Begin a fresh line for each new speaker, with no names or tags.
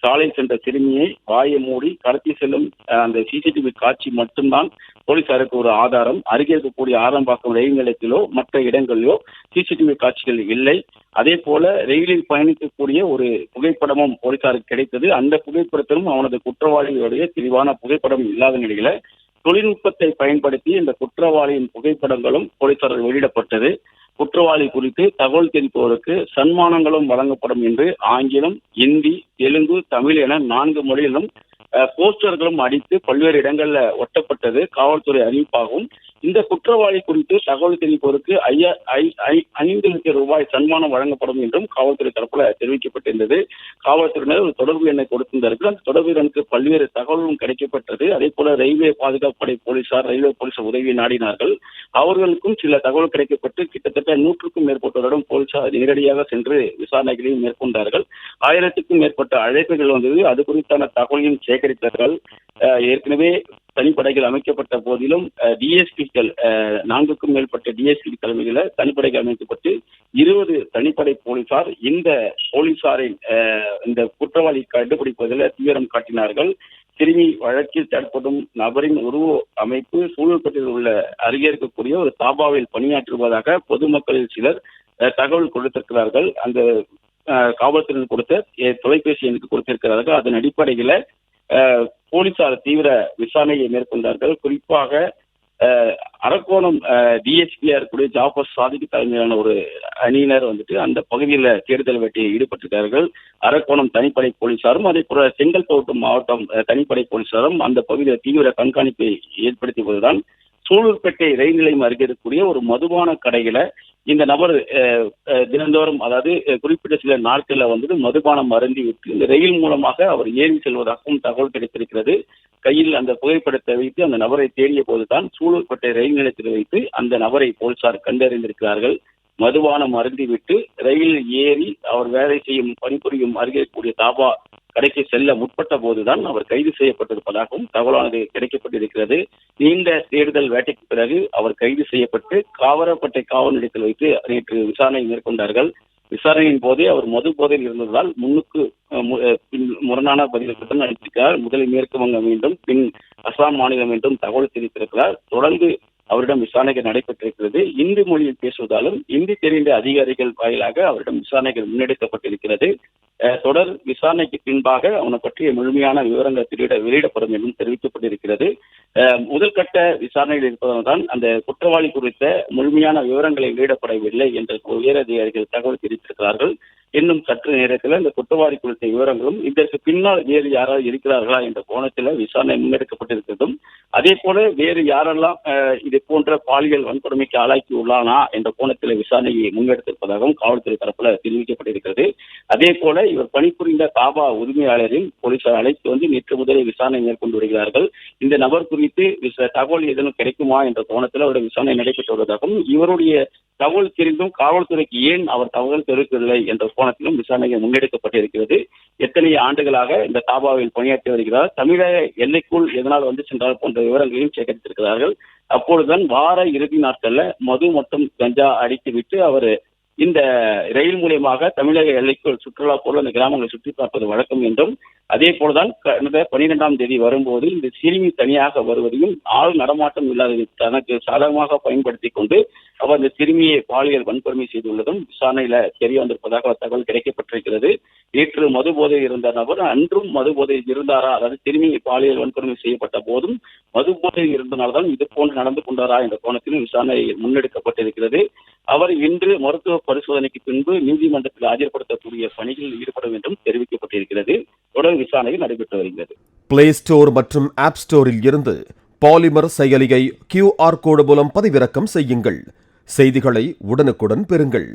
சாலை சென்ற சிறுமியை வாயை மூடி கடத்தி செல்லும் அந்த சிசிடிவி காட்சி மட்டும்தான் போலீசாருக்கு ஒரு ஆதாரம். அருகே இருக்கக்கூடிய ஆரம்பாக்கம் ரயில் நிலையத்திலோ மற்ற இடங்களிலோ சிசிடிவி காட்சிகள் இல்லை. அதே போல ரயிலில் பயணிக்கக்கூடிய ஒரு புகைப்படமும் போலீசாருக்கு கிடைத்தது. அந்த புகைப்படத்திலும் அவனது குற்றவாளிகளுடைய தெளிவான புகைப்படம் இல்லாத நிலையில தொழில்நுட்பத்தை பயன்படுத்தி இந்த குற்றவாளியின் புகைப்படங்களும் போலீசாரால் வெளியிடப்பட்டது. குற்றவாளி குறித்து தகவல் தெரிவிப்பவருக்கு சன்மானங்களும் வழங்கப்படும் என்று ஆங்கிலம், இந்தி, தெலுங்கு, தமிழ் என 4 மொழிகளிலும் போஸ்டர்களும் அடித்து பல்வேறு இடங்கள்ல ஒட்டப்பட்டது காவல்துறை அறிவிப்பாகவும். இந்த குற்றவாளி குறித்து தகவல் தெரிவிப்பவருக்கு 5 லட்சம் ரூபாய் சன்மானம் வழங்கப்படும் என்றும் காவல்துறை தரப்புல தெரிவிக்கப்பட்டிருந்தது. காவல்துறையினர் ஒரு தொடர்பு எண்ணை கொடுத்திருந்தார்கள். அந்த தொடர்பு எண்ணுக்கு பல்வேறு தகவலும் கிடைக்கப்பட்டது. அதே போல ரயில்வே பாதுகாப்பு படை போலீசார், ரயில்வே போலீசார் உதவி நாடினார்கள். அவர்களுக்கும் சில தகவல் கிடைக்கப்பட்டு கிட்டத்தட்ட 100க்கும் மேற்பட்டவரிடம் போலீசார் நேரடியாக சென்று விசாரணைகளையும் மேற்கொண்டார்கள். 1000க்கும் மேற்பட்ட அழைப்புகள் வந்தது. அது குறித்தான தகவலையும் சேகரித்தார்கள். ஏற்கனவே தனிப்படைகள் அமைக்கப்பட்ட போதிலும் டிஎஸ்பிக்கள் 4க்கும் மேற்பட்ட டிஎஸ்பி தலைமையில தனிப்படைகள் அமைக்கப்பட்டு 20 தனிப்படை போலீசார் இந்த போலீசாரின் இந்த குற்றவாளி கண்டுபிடிப்பதில் தீவிரம் காட்டினார்கள். சிறுமி வழக்கில் தேடப்படும் நபரின் உருவ அமைப்பு சூழல்பட்டியில் உள்ள அருகே இருக்கக்கூடிய ஒரு தாபாவில் பணியாற்றுவதாக பொதுமக்களில் சிலர் தகவல் கொடுத்திருக்கிறார்கள். அந்த காவல்துறையினர் கொடுத்த தொலைபேசி எண்ணுக்கு கொடுத்திருக்கிறார்கள். அதன் அடிப்படையில் போலீசார் தீவிர விசாரணையை மேற்கொண்டார்கள். குறிப்பாக அரக்கோணம் டிஎஸ்பியா இருக்கக்கூடிய ஜாஃபர் சாதிக் தலைமையிலான ஒரு அணியினர் அந்த பகுதியில் தேடுதல் வேட்டையில் ஈடுபட்டிருக்கிறார்கள். அரக்கோணம் தனிப்படை போலீசாரும் அதே போல செங்கல்பட்டு மாவட்டம் தனிப்படை போலீசாரும் அந்த பகுதியில் தீவிர கண்காணிப்பை ஏற்படுத்தியதுதான் சூலூர்பேட்டை ரயில் நிலையம் அருகே இருக்கக்கூடிய ஒரு மதுபான கடையில இந்த நபர் தினந்தோறும், அதாவது குறிப்பிட்ட சில நாட்கள்ல மதுபானம் அருந்தி விட்டு இந்த ரயில் மூலமாக அவர் ஏறி செல்வதாகவும் தகவல் கிடைத்திருக்கிறது. கையில் அந்த புகைப்படத்தை வைத்து அந்த நபரை தேடிய போதுதான் சூலூர்பேட்டை ரயில் நிலையத்தில் வைத்து அந்த நபரை போலீசார் கண்டறிந்திருக்கிறார்கள். மதுபானம் அருந்திவிட்டு ரயில் ஏறி அவர் வேலை செய்யும் பணிபுரியும் அருகே கூடிய தாபா கடைக்கு செல்ல முற்பட்ட போதுதான் அவர் கைது செய்யப்பட்டிருப்பதாகவும் தகவலானது கிடைக்கப்பட்டிருக்கிறது. நீண்ட தேடுதல் வேட்டைக்கு பிறகு அவர் கைது செய்யப்பட்டு காவரப்பட்டை காவல் நிலையத்தில் வைத்து நேற்று விசாரணை மேற்கொண்டார்கள். விசாரணையின் போதே அவர் மது போதையில் இருந்ததால் முன்னுக்கு முரணான பதில்களுடன் அளித்திருக்கிறார். முதலில் மேற்கு வங்கம் மீண்டும் பின் அசாம் மாநிலம் என்றும் தகவல் தெரிவித்திருக்கிறார். தொடர்ந்து அவரிடம் விசாரணைகள் நடைபெற்றிருக்கிறது. இந்தி மொழியில் பேசுவதாலும் இந்தி தெரிந்த அதிகாரிகள் வாயிலாக அவரிடம் விசாரணைகள் முன்னெடுக்கப்பட்டிருக்கிறது. தொடர் விசாரணைக்கு பின்பாக அவனை பற்றிய முழுமையான விவரங்கள் வெளியிடப்படும் என்றும் தெரிவிக்கப்பட்டிருக்கிறது. முதல்கட்ட விசாரணையில் இருப்பதால்தான் அந்த குற்றவாளி குறித்த முழுமையான விவரங்களை வெளியிடப்படவில்லை என்று உயர் அதிகாரிகள் தகவல் தெரிவித்திருக்கிறார்கள். இன்னும் சற்று நேரத்தில் இந்த குற்றவாளி குறித்த விவரங்களும் இதற்கு பின்னால் வேறு யாராவது இருக்கிறார்களா என்ற கோணத்தில் விசாரணை முன்னெடுக்கப்பட்டிருக்கிறதும், அதே போல வேறு யாரெல்லாம் இது போன்ற பாலியல் வன்கொடுமைக்கு ஆளாக்கி உள்ளானா என்ற கோணத்தில் விசாரணையை முன்னெடுத்திருப்பதாகவும் காவல்துறை தரப்புல தெரிவிக்கப்பட்டிருக்கிறது. அதே போல இவர் பணிபுரிந்த தாபா உரிமையாளரின் போலீசார் அழைத்து நேற்று முதலே விசாரணை மேற்கொண்டு வருகிறார்கள். இந்த நபர் குறித்து தகவல் ஏதேனும் கிடைக்குமா என்ற கோணத்தில் அவருடைய விசாரணை நடைபெற்று வருவதாகவும், இவருடைய தகவல் தெரிந்தும் காவல்துறைக்கு ஏன் அவர் தகவல் தெரிவிக்கவில்லை என்ற கோணத்திலும் விசாரணைகள் முன்னெடுக்கப்பட்டிருக்கிறது. எத்தனை ஆண்டுகளாக இந்த தாபாவில் பணியாற்றி வருகிறார், தமிழக எல்லைக்குள் எதனால் சென்றால் போன்ற விவரங்களையும் சேகரித்திருக்கிறார்கள். அப்பொழுதுதான் வார இறுதி நாட்கள்ல மது மற்றும் கஞ்சா அடித்துவிட்டு அவர் இந்த ரயில் மூலியமாக தமிழக எல்லைக்குள் சுற்றுலா போல அந்த கிராமங்களை சுற்றி பார்ப்பது வழக்கம் என்றும், அதே போலதான் கடந்த 12ஆம் தேதி வரும்போது இந்த சிறுமி தனியாக வருவதையும் ஆள் நடமாட்டம் இல்லாத தனக்கு சாதகமாக பயன்படுத்தி கொண்டு அவர் இந்த சிறுமியை பாலியல் வன்கொடுமை செய்துள்ளதும் விசாரணையில தெரிய வந்திருப்பதாக தகவல் கிடைக்கப்பட்டிருக்கிறது. நேற்று மது போதையில் இருந்த நபர் அன்றும் மது போதையில் இருந்தாரா, அதாவது சிறுமியை பாலியல் வன்கொடுமை செய்யப்பட்ட போதும் மது போதையில் இருந்தனால்தான் இது போன்று நடந்து கொண்டாரா என்ற கோணத்திலும் விசாரணை முன்னெடுக்கப்பட்டிருக்கிறது. அவர் இன்று மருத்துவ பரிசோதனைக்கு பின்பு நீதிமன்றத்தில் ஆஜர்படுத்தக்கூடிய பணிகளில் ஈடுபடும் என்றும் தெரிவிக்கப்பட்டிருக்கிறது. தொடர் விசாரணை நடைபெற்று வருகிறது.
பிளே ஸ்டோர் மற்றும் ஆப் ஸ்டோரில் இருந்து பாலிமர் செயலியை QR கோடு மூலம் பதிவிறக்கம் செய்யுங்கள். செய்திகளை உடனுக்குடன் பெறுங்கள்.